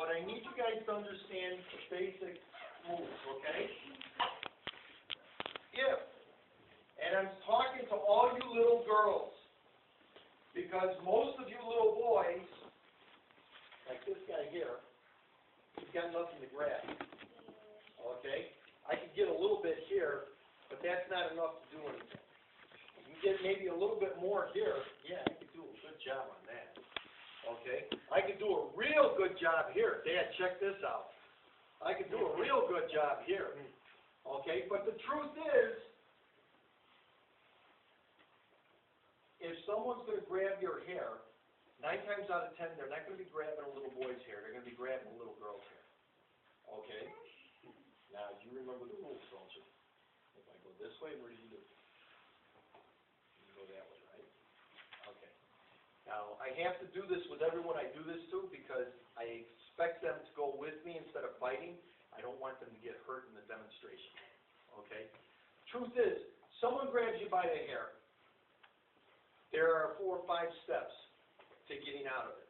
but I need you guys to understand the basic rules, okay? If, and I'm talking to all you little girls, because most of you little boys, like this guy here, he's got nothing to grab, okay? I could get a little bit here, but that's not enough to do anything. You can get maybe a little bit more here. Yeah, I could do a good job on that, okay? I could do a real good job here. Dad, check this out. I could do a real good job here, okay? But the truth is, if someone's going to grab your hair, 9 times out of 10, they're not going to be grabbing a little boy's hair. They're going to be grabbing a little girl's hair. Okay? Now, you remember the rules, don't you? If I go this way, where do you do? You go that way, right? Okay. Now, I have to do this with everyone I do this to because I expect them to go with me instead of fighting. I don't want them to get hurt in the demonstration. Okay? Truth is, someone grabs you by the hair. There are 4 or 5 steps to getting out of it.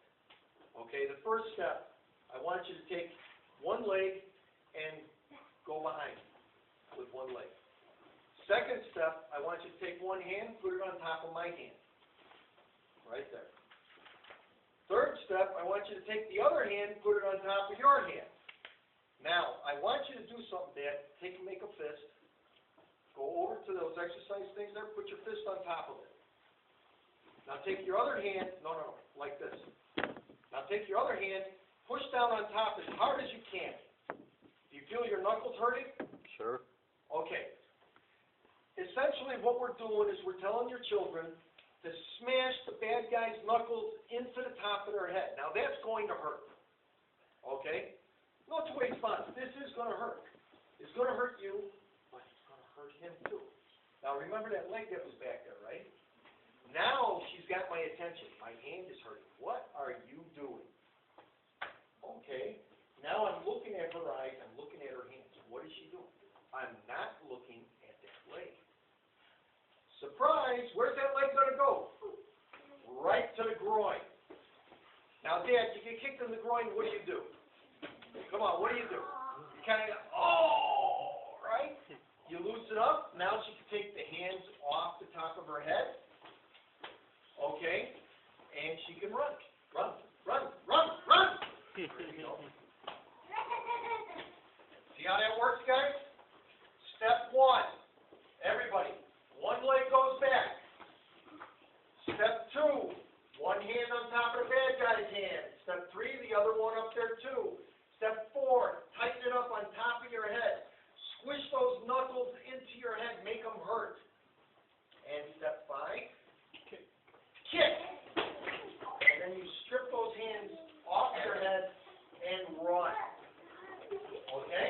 Okay, the first step, I want you to take one leg and go behind with one leg. Second step, I want you to take one hand, put it on top of my hand. Right there. Third step, I want you to take the other hand, put it on top of your hand. Now, I want you to do something, Dad. Make a fist. Go over to those exercise things there, put your fist on top of it. Now take your other hand, no, like this. Now take your other hand, push down on top as hard as you can. Do you feel your knuckles hurting? Sure. Okay. Essentially what we're doing is we're telling your children to smash the bad guy's knuckles into the top of their head. Now that's going to hurt. Okay? No two ways about it. This is going to hurt. It's going to hurt you, but it's going to hurt him too. Now remember that leg that was back there, right? Now she's got my attention. My hand is hurting. What are you doing? Okay. Now I'm looking at her eyes. I'm looking at her hands. What is she doing? I'm not looking at that leg. Surprise! Where's that leg going to go? Right to the groin. Now, Dad, you get kicked in the groin, what do? Come on, what do? You kind of go, oh, right? You loosen up. Now she can take the hands off the top of her head. Okay, and she can run. Run, run, run, run! There you go. See how that works, guys? Step 1, everybody, one leg goes back. Step 2, one hand on top of the bad guy's hand. Step 3, the other one up there too. Step 4, tighten it up on top of your head. Squish those knuckles into your head, make them hurt. And step 5, kick. And then you strip those hands off your head and run. Okay?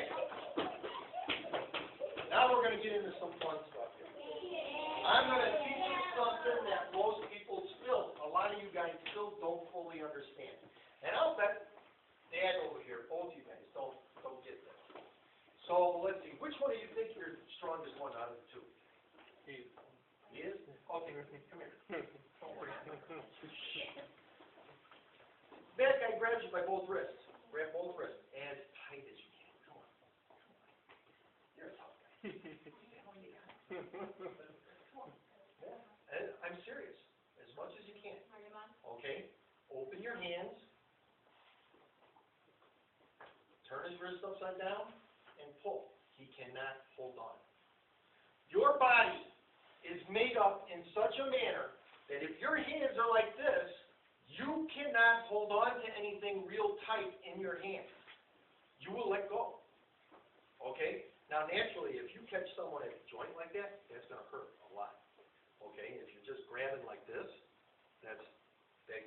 Now we're going to get into some fun stuff here. I'm going to teach you something that most people still, a lot of you guys still don't fully understand. And I'll bet Dad over here, both you guys, don't get that. So let's see, which one do you think you're the strongest one out of the two? He is? Okay, come here. Don't worry. Bad guy grabs you by both wrists. Grab both wrists as tight as you can. Come on. You're a tough guy. Come on. Yeah. And I'm serious. As much as you can. Okay? Open your hands. Turn his wrist upside down and pull. He cannot hold on. Your body is made up in such a manner that if your hands are like this, you cannot hold on to anything real tight in your hand. You will let go. Okay? Now, naturally, if you catch someone at a joint like that, that's going to hurt a lot. Okay? If you're just grabbing like this, that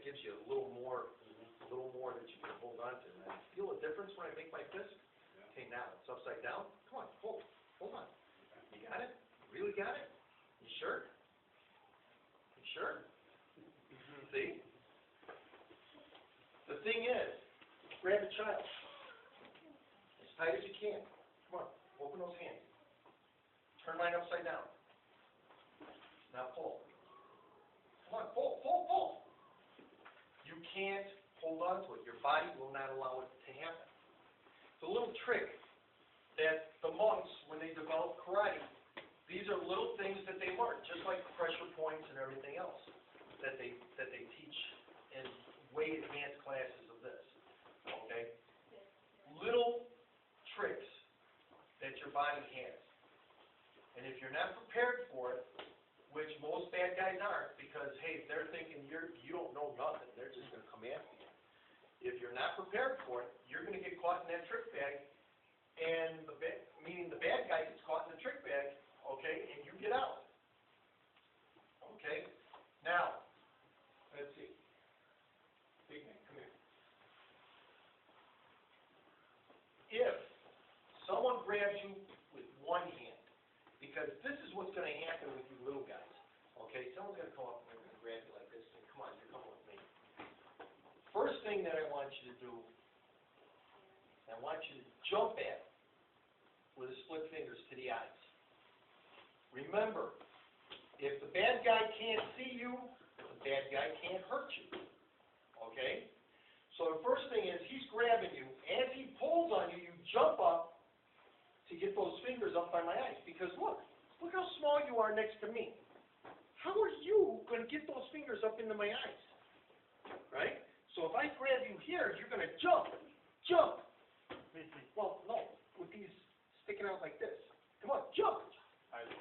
gives you a little more that you can hold on to. Now, feel a difference when I make my fist? Yeah. Okay, now it's upside down. Come on, hold on. You got it? You really got it? You sure? You sure? See? The thing is, grab a child as tight as you can. Come on, open those hands. Turn mine upside down. Now pull. Come on, pull. You can't hold on to it. Your body will not allow it to happen. the little trick that the monks, when they developed karate, these are little things that they learn, just like pressure points and everything else that they teach in way advanced classes of this. Okay? Little tricks that your body has. And if you're not prepared for it, which most bad guys aren't, because, hey, they're thinking you don't know nothing, they're just going to come after you. If you're not prepared for it, you're going to get caught in that trick bag, and meaning the bad guy gets caught in the trick bag, okay, and you get out. Okay? Now, let's see. Big man, come here. If someone grabs you with one hand, because this is what's going to happen with you little guys. Okay, someone's going to come up and they're going to grab you like this and come on, you're coming with me. First thing that I want you to do, I want you to jump at it with the split fingers to the eyes. Remember, if the bad guy can't see you, the bad guy can't hurt you. Okay? So the first thing is he's grabbing you. As he pulls on you, you jump up to get those fingers up by my eyes. Because look how small you are next to me. How are you going to get those fingers up into my eyes? Right? So if I grab you here, you're going to jump. Jump. Well, no, with these sticking out like this. Come on, jump.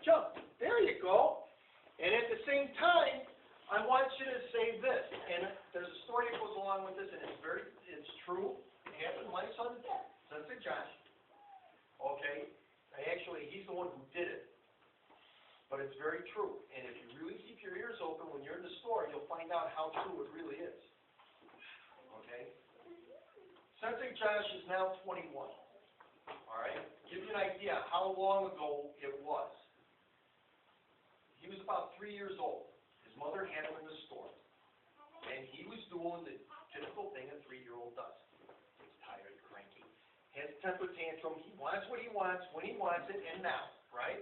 Jump. There you go. And at the same time, I want you to say this. And there's a story that goes along with this, and it's true. It happened to my son's dad, Sensei Josh. Okay? Actually, he's the one who did it. But it's very true. And if you really keep your ears open when you're in the store, you'll find out how true it really is. Okay? Sensei Josh is now 21. All right? Give you an idea how long ago it was. He was about 3 years old. His mother had him in the store. And he was doing the typical thing a 3-year-old does. He's tired, cranky, has a temper tantrum. He wants what he wants, when he wants it, and now. Right?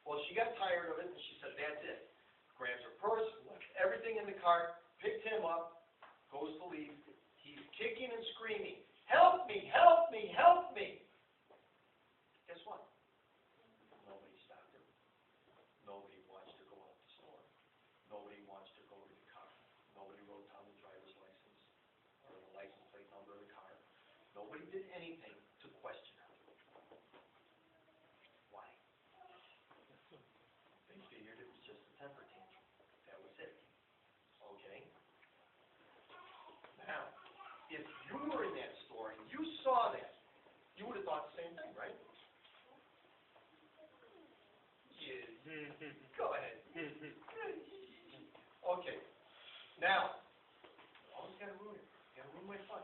Well, she got tired of it, and she said, that's it. Grabs her purse, left everything in the cart, picked him up, goes to leave. He's kicking and screaming, help me, help me, help me. Guess what? Nobody stopped him. Nobody wants to go out the store. Nobody wants to go to the car. Nobody wrote down the driver's license or the license plate number of the car. Nobody did anything to question her. Why? They figured it was just a temper tantrum. That was it. Okay? Now, if you were in that store and you saw that, you would have thought the same thing, right? Yeah. Go ahead. Okay. Now, always got to ruin it. Got to ruin my fun.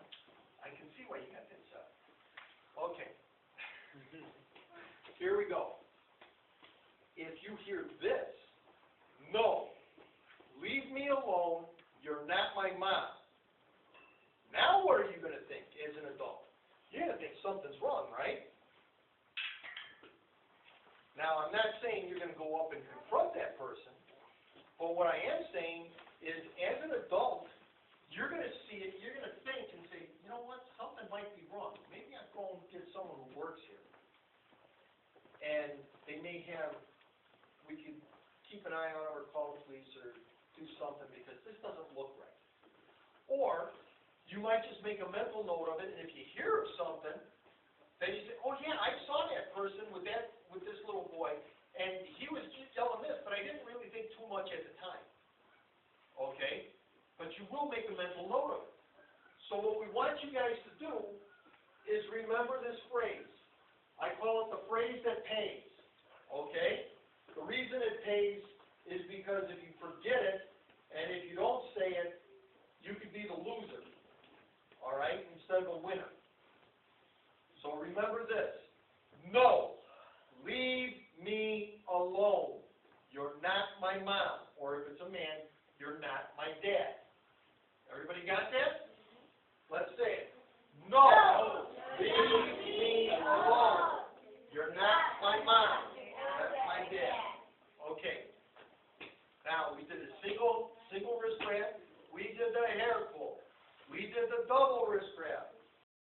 I can see why you got this up. Okay. Here we go. If you hear this, no, leave me alone, you're not my mom. Now what are you going to think as an adult? You're going to think something's wrong, right? Now, I'm not saying you're going to go up and confront that person, but what I am saying is as an adult, you're going to see it, you're going to think and say, you know what, something might be wrong. Maybe I'm going to get someone who works here. And they may have, we could keep an eye on it or call the police or do something because this doesn't look right. Or you might just make a mental note of it, and if you hear of something, then you say, oh yeah, I saw that person with this little boy, and he was yelling this, but I didn't really think too much at the time. Okay? But you will make a mental note of it. So what we want you guys to do is remember this phrase. I call it the phrase that pays. Okay? The reason it pays is because if you forget it, and if you don't say it, you could be the loser. All right? Instead of a winner. So remember this. No. Leave me alone. You're not my mom. Or if it's a man, you're not my dad. Everybody got that? Let's say it.